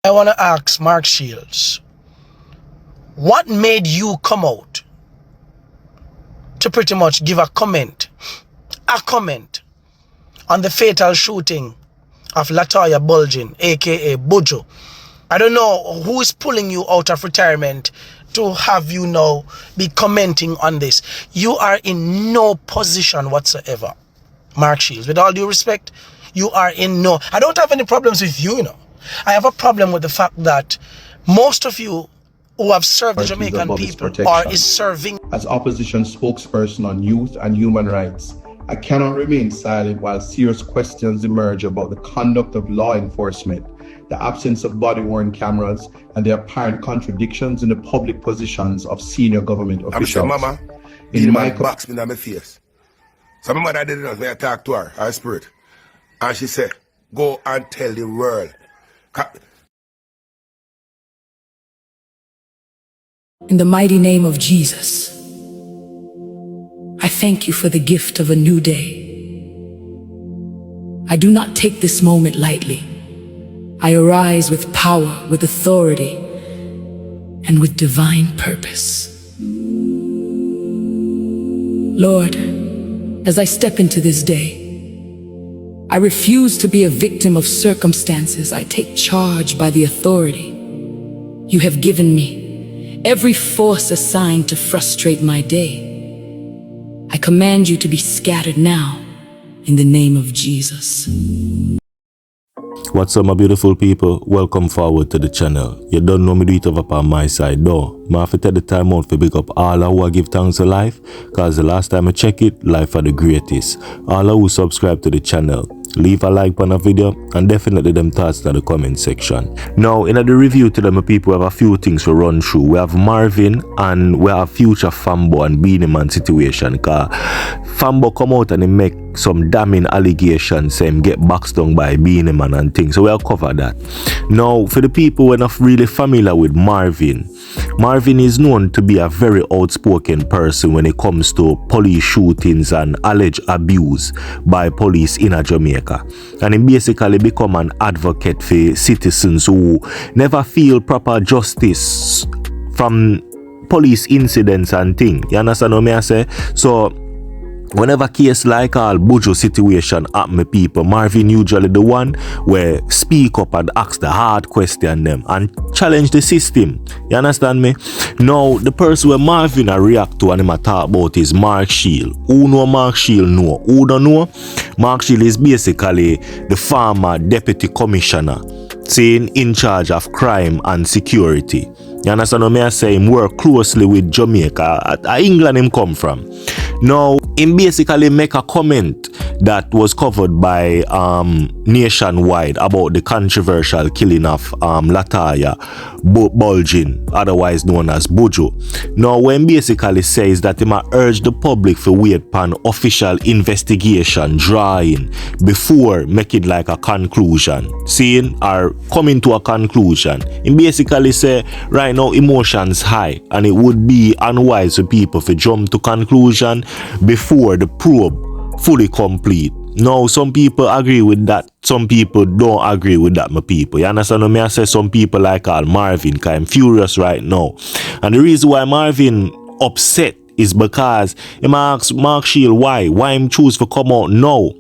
I want to ask Mark Sheilds, what made you come out to pretty much give a comment on the fatal shooting of Latoya Bulgin, aka Buju? I don't know who is pulling you out of retirement to have you now be commenting on this. You are in no position whatsoever, Mark Sheilds. With all due respect, you are in no... I don't have any problems with you, I have a problem with the fact that most of you who have served the Jamaican people or is serving... As opposition spokesperson on youth and human rights, I cannot remain silent while serious questions emerge about the conduct of law enforcement, the absence of body-worn cameras, and the apparent contradictions in the public positions of senior government officials. Mama, in my box me in my face. So my mother didn't know me. I talk to her spirit, and she said, "Go and tell the world." In the mighty name of Jesus, I thank you for the gift of a new day. I do not take this moment lightly. I arise with power, with authority, and with divine purpose. Lord, as I step into this day, I refuse to be a victim of circumstances. I take charge by the authority you have given me. Every force assigned to frustrate my day, I command you to be scattered now in the name of Jesus. What's up, my beautiful people? Welcome forward to the channel. You don't know me do it over on my side though. I have to take the time out to pick up all who give thanks to life, cause the last time I check it, life are the greatest. All who subscribe to the channel, leave a like on a video and definitely them thoughts in the comment section. Now in the review today, my people, we have a few things to run through. We have Marvin and we have Future Fambo and Beenie Man situation, cause Fambo come out and he make some damning allegations saying get boxed down by Beenie Man and things, so we'll cover that. Now for the people who are not really familiar with Marvin is known to be a very outspoken person when it comes to police shootings and alleged abuse by police in Jamaica, and he basically become an advocate for citizens who never feel proper justice from police incidents and things. You understand what I say? So whenever case like all Buju situation happen, my people, Marvin usually the one where speak up and ask the hard question them and challenge the system. You understand me? Now the person where Marvin a react to and him a talk about is Mark Sheilds. Who know Mark Sheilds know? Who don't know? Mark Sheilds is basically the former deputy commissioner saying in charge of crime and security. You understand what I say? Him work closely with Jamaica. At England him come from. Now, him basically make a comment that was covered by Nationwide about the controversial killing of Latoya Bulgin, otherwise known as Buju. Now, when basically says that he might urge the public to wait upon official investigation drawing before making like a conclusion, seeing or coming to a conclusion. He basically say right now emotions high and it would be unwise for people to jump to conclusion before the probe fully complete. Now some people agree with that, some people don't agree with that, my people. You understand what I say? Some people like Marvin, cause I'm furious right now. And the reason why Marvin upset is because he asks Mark Sheilds why him choose to come out now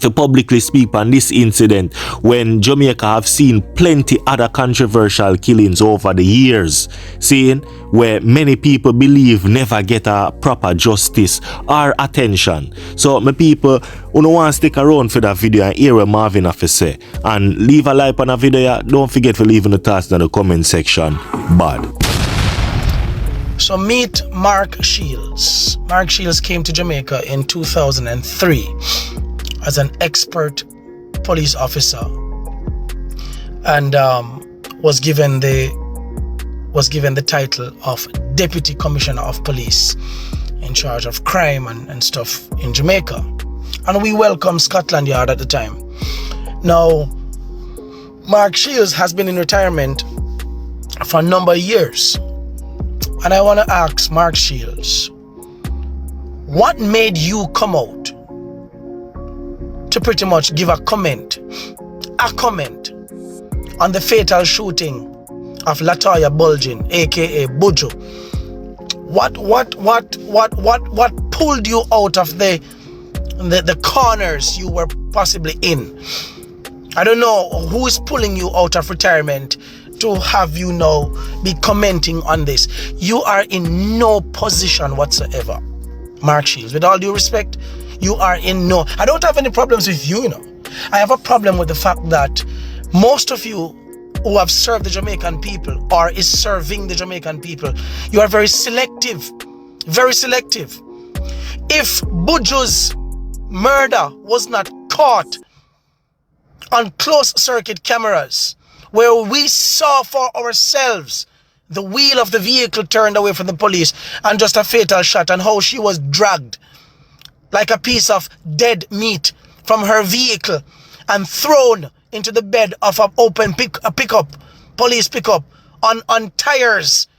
to publicly speak on this incident when Jamaica have seen plenty other controversial killings over the years, seeing where many people believe never get a proper justice or attention. So my people, who don't want to stick around for that video and hear what Marvin have to say, and leave a like on the video. Don't forget to leave in the thoughts in the comment section. Bad. So meet Mark Sheilds. Mark Sheilds came to Jamaica in 2003 as an expert police officer and was given the title of Deputy Commissioner of Police in charge of crime and stuff in Jamaica. And we welcomed Scotland Yard at the time. Now, Mark Sheilds has been in retirement for a number of years. And I want to ask Mark Sheilds, what made you come out to pretty much give a comment on the fatal shooting of Latoya Bulgin, aka Buju. What pulled you out of the corners you were possibly in? I don't know who is pulling you out of retirement to have you now be commenting on this. You are in no position whatsoever, Mark Sheilds. With all due respect, you are in no... I don't have any problems with you, you know. I have a problem with the fact that most of you who have served the Jamaican people or is serving the Jamaican people, you are very selective. Very selective. If Buju's murder was not caught on closed circuit cameras, where we saw for ourselves the wheel of the vehicle turned away from the police and just a fatal shot, and how she was dragged like a piece of dead meat from her vehicle and thrown into the bed of an open police pickup on tires,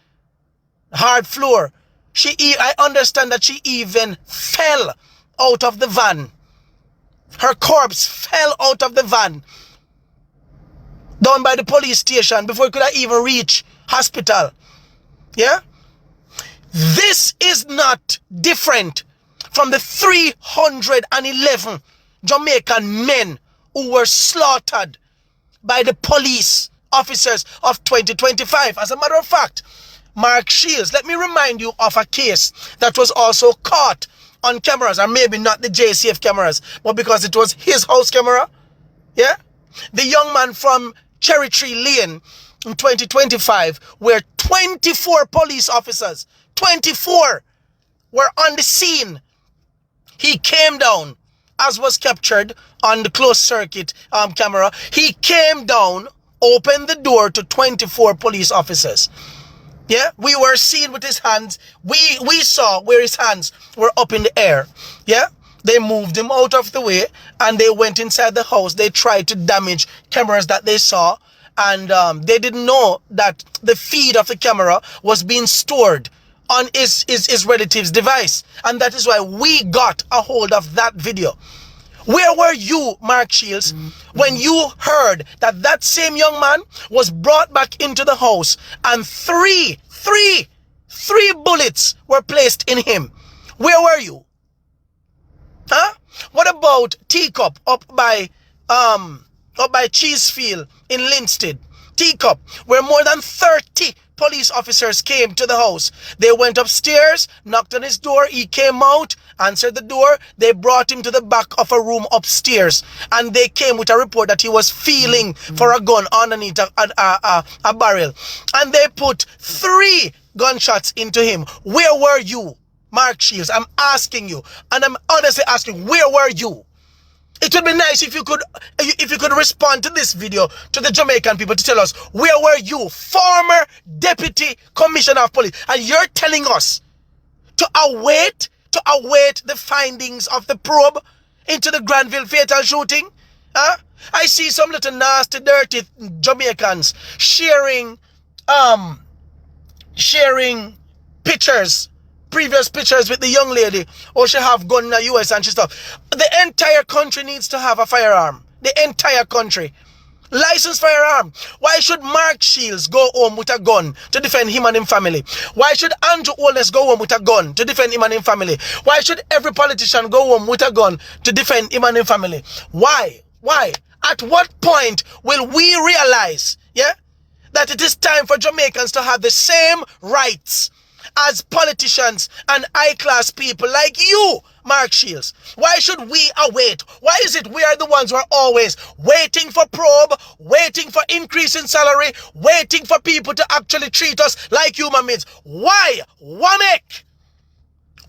hard floor. I understand that she even fell out of the van. Her corpse fell out of the van down by the police station before it could have even reach hospital. Yeah? This is not different from the 311 Jamaican men who were slaughtered by the police officers of 2025. As a matter of fact, Mark Sheilds, let me remind you of a case that was also caught on cameras, or maybe not the JCF cameras, but because it was his house camera. Yeah? The young man from Cherry Tree Lane in 2025, where 24 police officers, 24, were on the scene. He came down, as was captured on the closed circuit camera. He came down, opened the door to 24 police officers. Yeah, we were seen with his hands. We saw where his hands were up in the air. Yeah, they moved him out of the way and they went inside the house. They tried to damage cameras that they saw, and they didn't know that the feed of the camera was being stored on his relative's device. And that is why we got a hold of that video. Where were you, Mark Sheilds, when you heard that that same young man was brought back into the house and three bullets were placed in him? Where were you? Huh? What about Teacup up by Cheesefield in Linstead? Teacup, where more than 30 police officers came to the house. They went upstairs, knocked on his door. He came out, answered the door. They brought him to the back of a room upstairs, and they came with a report that he was feeling for a gun underneath a barrel. And they put 3 gunshots into him. Where were you, Mark Sheilds? I'm asking you, and I'm honestly asking, where were you? It would be nice if you could respond to this video to the Jamaican people to tell us, where were you, former deputy commissioner of police? And you're telling us to await the findings of the probe into the Granville fatal shooting? Huh? I see some little nasty, dirty Jamaicans sharing pictures, previous pictures with the young lady, or she have gun in the US and she stuff. The entire country needs to have a firearm. The entire country. Licensed firearm. Why should Mark Sheilds go home with a gun to defend him and his family? Why should Andrew Holness go home with a gun to defend him and his family? Why should every politician go home with a gun to defend him and his family? Why? Why? At what point will we realize, yeah, that it is time for Jamaicans to have the same rights as politicians and high-class people like you, Mark Sheilds? Why should we await? Why is it we are the ones who are always waiting for probe, waiting for increase in salary, waiting for people to actually treat us like human beings? Why? Wamek!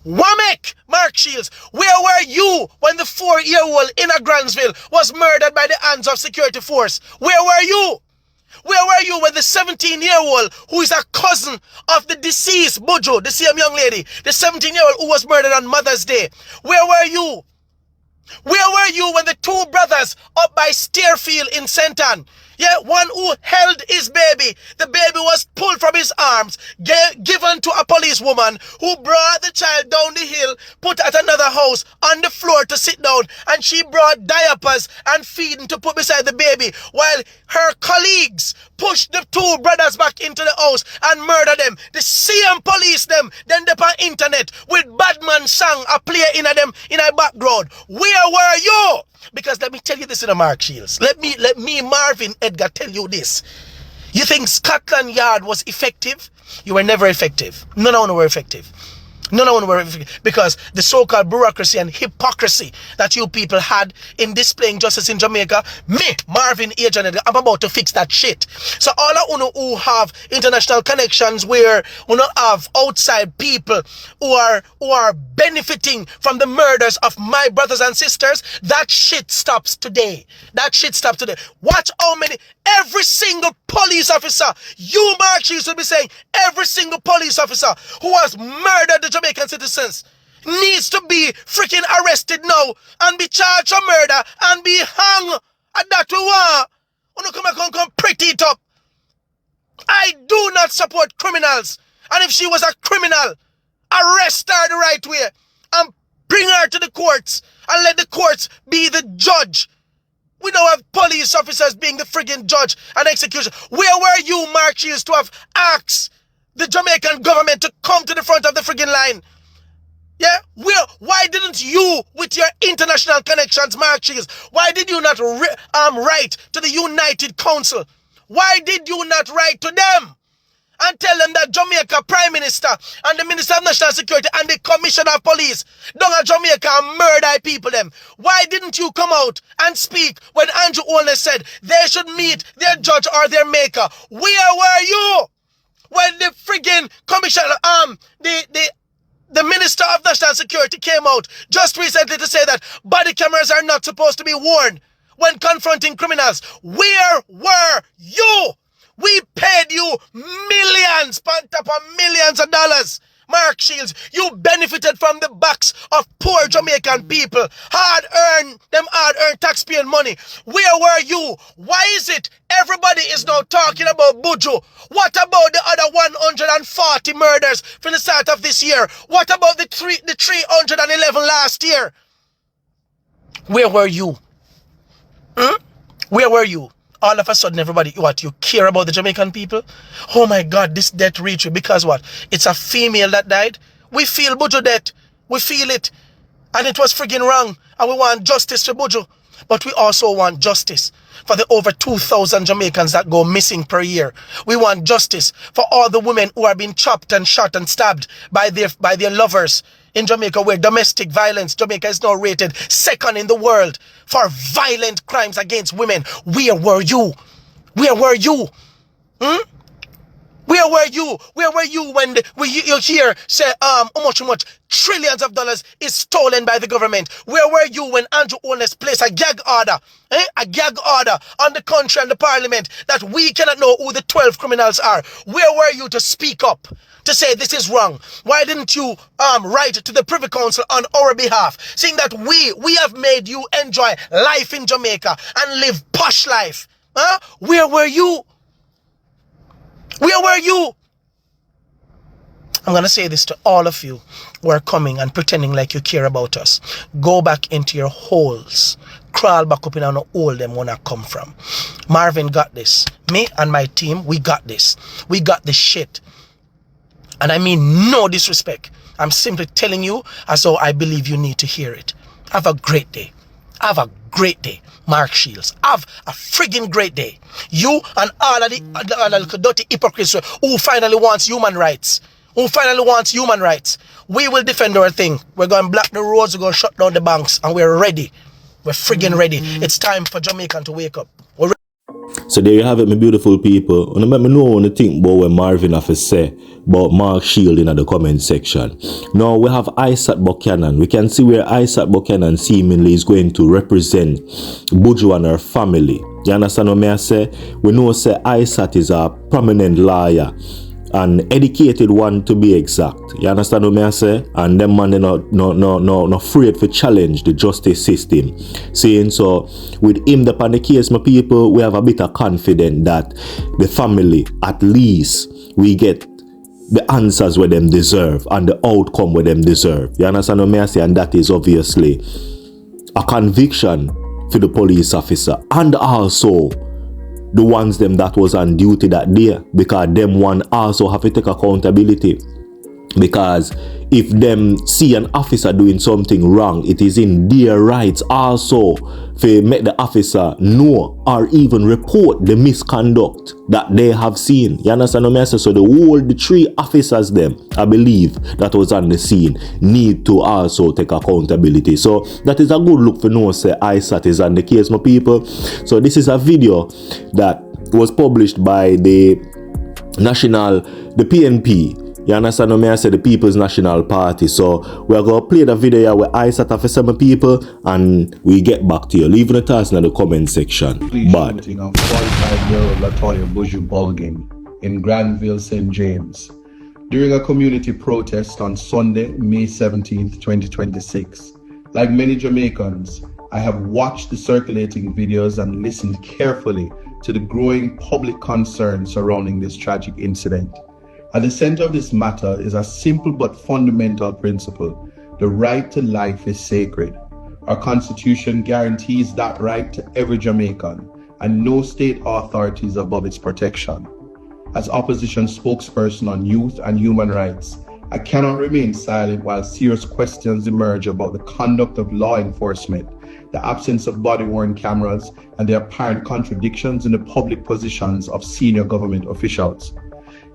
Wamek, Mark Sheilds, where were you when the 4-year-old in a Granville was murdered by the hands of security force? Where were you? Where were you when the 17-year-old who is a cousin of the deceased Buju, the same young lady, the 17-year-old who was murdered on Mother's Day? Where were you? Where were you when the 2 brothers up by Stairfield in St. Ann, Yeah, one who held his baby. The baby was pulled from his arms, given to a policewoman who brought the child down the hill, put at another house on the floor to sit down, and she brought diapers and feeding to put beside the baby, while her colleagues pushed the two brothers back into the house and murdered them. The same police them, then they on internet with Badman song a play in them in a background. Where were you? Because let me tell you this in a Mark Sheilds. Let me Marvin Edgar tell you this. You think Scotland Yard was effective? You were never effective. None of them were effective. None of them were effective. Because the so-called bureaucracy and hypocrisy that you people had in displaying justice in Jamaica, me, Marvin Edgar, I'm about to fix that shit. So all of you who have international connections where we not have outside people who are benefiting from the murders of my brothers and sisters, that shit stops today. That shit stops today. Watch how many, every single police officer, you Mark Sheilds will be saying, every single police officer who has murdered the Jamaican citizens needs to be freaking arrested now and be charged for murder and be hung. And that we want. You come pretty it up. I do not support criminals. And if she was a criminal, arrest her the right way and bring her to the courts and let the courts be the judge. We now have police officers being the friggin' judge and executioner. Where were you, Mark Sheilds, to have asked the Jamaican government to come to the front of the friggin' line? Yeah? Why didn't you, with your international connections, Mark Sheilds, why did you not write to the United Council? Why did you not write to them and tell them that Jamaica Prime Minister and the Minister of National Security and the Commissioner of Police down at Jamaica and murder people them? Why didn't you come out and speak when Andrew Olness said they should meet their judge or their maker? Where were you when the friggin' commissioner, the Minister of National Security came out just recently to say that body cameras are not supposed to be worn when confronting criminals? Where were you? We paid you millions, on top of millions of dollars. Mark Sheilds, you benefited from the backs of poor Jamaican people. Hard-earned taxpaying money. Where were you? Why is it everybody is now talking about Buju? What about the other 140 murders from the start of this year? What about the 311 last year? Where were you? Where were you? All of a sudden, everybody, you care about the Jamaican people? Oh my God, this death reached you because what? It's a female that died? We feel Buju death. We feel it. And it was friggin' wrong. And we want justice for Buju. But we also want justice for the over 2,000 Jamaicans that go missing per year. We want justice for all the women who are being chopped and shot and stabbed by their lovers in Jamaica, where domestic violence, Jamaica is now rated second in the world for violent crimes against women. Where were you? Where were you? Where were you? Where were you when you hear say how much trillions of dollars is stolen by the government? Where were you when Andrew Olness placed a gag order? A gag order on the country and the parliament that we cannot know who the 12 criminals are? Where were you to speak up? To say this is wrong? Why didn't you write to the Privy Council on our behalf, saying that we have made you enjoy life in Jamaica and live posh life? Where were you? Where were you? I'm going to say this to all of you who are coming and pretending like you care about us. Go back into your holes. Crawl back up in our hole them when I come from. Marvin got this. Me and my team, we got this. We got this shit. And I mean no disrespect. I'm simply telling you as though I believe you need to hear it. Have a great day. Have a great day. Mark Sheilds. Have a friggin' great day. You and all of the dirty hypocrites who finally wants human rights. Who finally wants human rights. We will defend our thing. We're going to block the roads. We're going to shut down the banks. And we're ready. We're friggin' ready. It's time for Jamaican to wake up. So there you have it, my beautiful people. And let me know what you think about what Marvin have to say about Mark Sheilds in the comment section. Now we have Isat Buchanan. We can see where Isat Buchanan seemingly is going to represent Buju and her family. You understand what I say? We know say Isat is a prominent lawyer an educated one to be exact. You understand what I say? And them man, they not afraid to challenge the justice system. Saying so, with him upon the case, my people, we have a bit of confidence that the family, at least, we get the answers where them deserve and the outcome where them deserve. You understand what I say? And that is obviously a conviction for the police officer and also the ones them that was on duty that day, because them one also have to take accountability. Because if them see an officer doing something wrong, it is in their rights also to make the officer know or even report the misconduct that they have seen. You understand what I say? So the 3 officers them, I believe, that was on the scene need to also take accountability. So that is a good look for no say Isat is on the case, my people. So this is a video that was published by the PNP. You understand what I say? The People's National Party. So we're going to play the video with Isat for some people and we get back to you. Leave the thoughts in the comment section. Bad. Shooting of 45-year-old Buju Bulgin in Granville, St. James during a community protest on Sunday, May 17th, 2026. Like many Jamaicans, I have watched the circulating videos and listened carefully to the growing public concern surrounding this tragic incident. At the center of this matter is a simple but fundamental principle. The right to life is sacred. Our Constitution guarantees that right to every Jamaican, and no state authority is above its protection. As opposition spokesperson on youth and human rights, I cannot remain silent while serious questions emerge about the conduct of law enforcement, the absence of body-worn cameras, and the apparent contradictions in the public positions of senior government officials.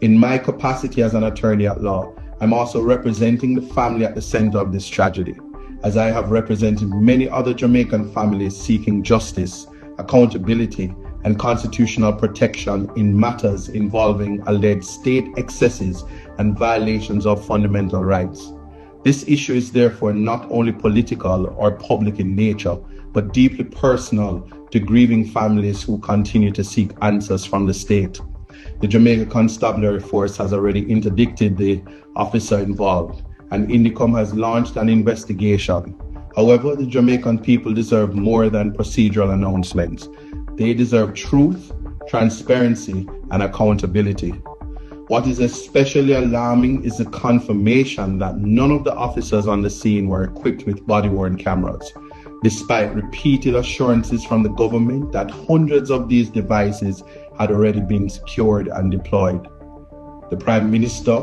In my capacity as an attorney at law, I'm also representing the family at the center of this tragedy, as I have represented many other Jamaican families seeking justice, accountability, and constitutional protection in matters involving alleged state excesses and violations of fundamental rights. This issue is therefore not only political or public in nature, but deeply personal to grieving families who continue to seek answers from the state. The Jamaica Constabulary Force has already interdicted the officer involved, and INDICOM has launched an investigation. However, the Jamaican people deserve more than procedural announcements. They deserve truth, transparency, and accountability. What is especially alarming is the confirmation that none of the officers on the scene were equipped with body-worn cameras, despite repeated assurances from the government that hundreds of these devices had already been secured and deployed. The Prime Minister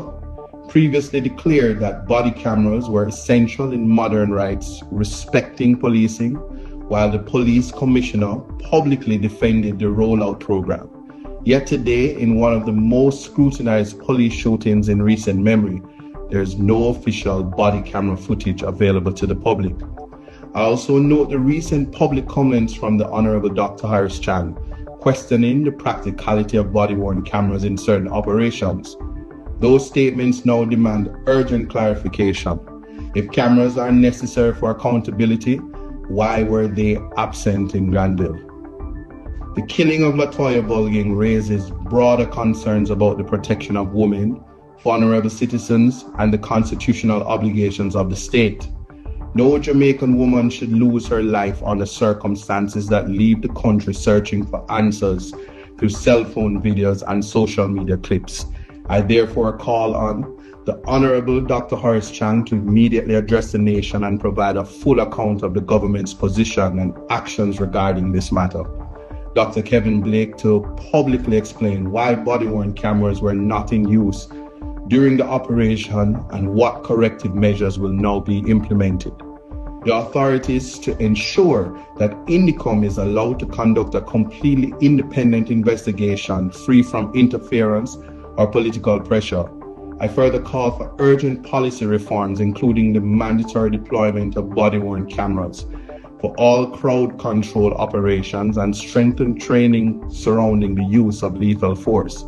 previously declared that body cameras were essential in modern rights respecting policing, while the police commissioner publicly defended the rollout program. Yet today, in one of the most scrutinized police shootings in recent memory, there is no official body camera footage available to the public. I also note the recent public comments from the Honorable Dr. Harris Chan, questioning the practicality of body-worn cameras in certain operations. Those statements now demand urgent clarification. If cameras are necessary for accountability, why were they absent in Granville? The killing of Latoya Bulgin raises broader concerns about the protection of women, vulnerable citizens, and the constitutional obligations of the state. No Jamaican woman should lose her life under circumstances that leave the country searching for answers through cell phone videos and social media clips. I therefore call on the Honorable Dr. Horace Chang to immediately address the nation and provide a full account of the government's position and actions regarding this matter. Dr. Kevin Blake to publicly explain why body-worn cameras were not in use during the operation and what corrective measures will now be implemented. The authorities to ensure that INDICOM is allowed to conduct a completely independent investigation free from interference or political pressure. I further call for urgent policy reforms, including the mandatory deployment of body-worn cameras for all crowd control operations and strengthened training surrounding the use of lethal force.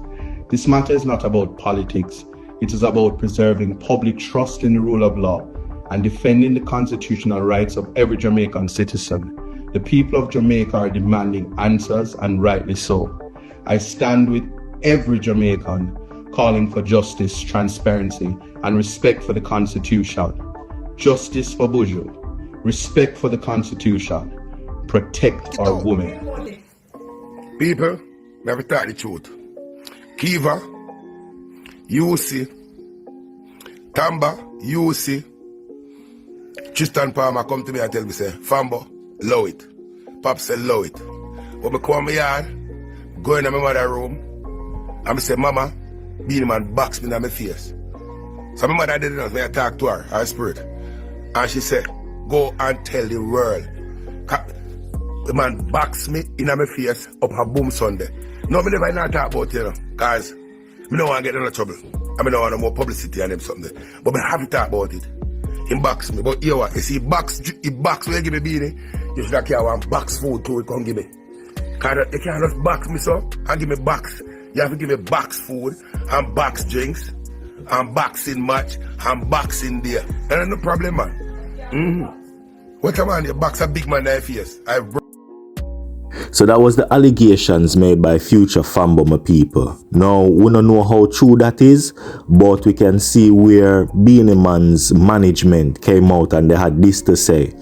This matter is not about politics. It is about preserving public trust in the rule of law and defending the constitutional rights of every Jamaican citizen. The people of Jamaica are demanding answers, and rightly so. I stand with every Jamaican calling for justice, transparency, and respect for the Constitution. Justice for Buju, respect for the Constitution, protect our women. People, never tell the truth. Kiva, you see. Tamba, you see. Tristan Palmer come to me and tell me, say, Fambo, low it. Pop say, low it. When I come here, go in my mother room, and I say, Mama, Beenie Man box me in my face. So my mother did it, I talk to her, her spirit. And she said, go and tell the world. The man box me in my face up her boom Sunday. No, me never not talk about it, you know, because I don't want to get in trouble. I don't want no more publicity and them something. But I have to talk about it. He box me. But you what? You see, he box when you give me beanie, you should have one box food to it, come give me. Because you can't just box me so and give me box. You have to give me box food and box drinks and boxing match and boxing there. That's no problem, man. What a man, you box a big man in the face. So that was the allegations made by Future Fambo, my people. Now, we don't know how true that is, but we can see where Beenie Man's management came out and they had this to say.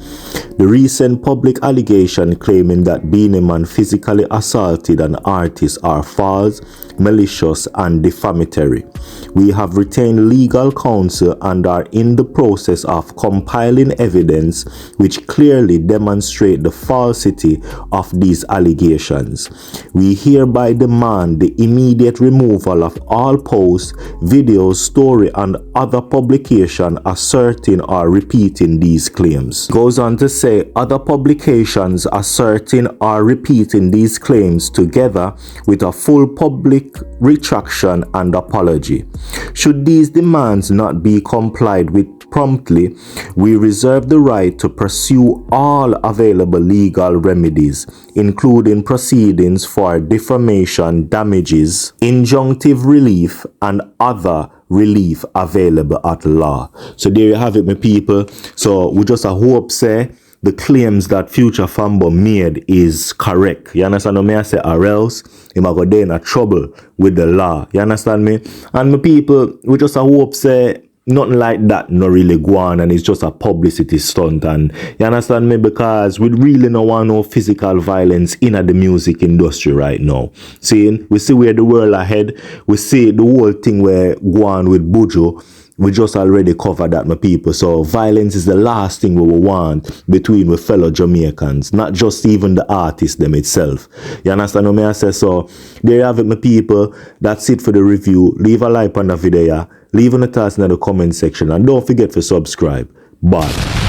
The recent public allegation claiming that Beenie Man physically assaulted an artist are false, malicious, and defamatory. We have retained legal counsel and are in the process of compiling evidence which clearly demonstrate the falsity of these allegations. We hereby demand the immediate removal of all posts, videos, story, and other publication asserting or repeating these claims. Goes on to say other publications asserting or repeating these claims together with a full public retraction and apology. Should these demands not be complied with promptly, we reserve the right to pursue all available legal remedies, including proceedings for defamation, damages, injunctive relief, and other relief available at law. So there you have it, my people. So we just hope, say, the claims that Future Fambo made is correct. You understand what I say? Or else, he might go in trouble with the law. You understand me? And my people, we just hope, say, nothing like that no really go on, and it's just a publicity stunt. And you understand me? Because we really don't want no physical violence in the music industry right now. Seeing, we see where the world ahead. We see the whole thing where go on with Buju. We just already covered that, my people. So violence is the last thing we will want between with fellow Jamaicans, not just even the artists them itself. You understand what I say? So there you have it, my people. That's it for the review. Leave a like on the video. Leave on the thoughts in the comment section. And don't forget to subscribe. Bye.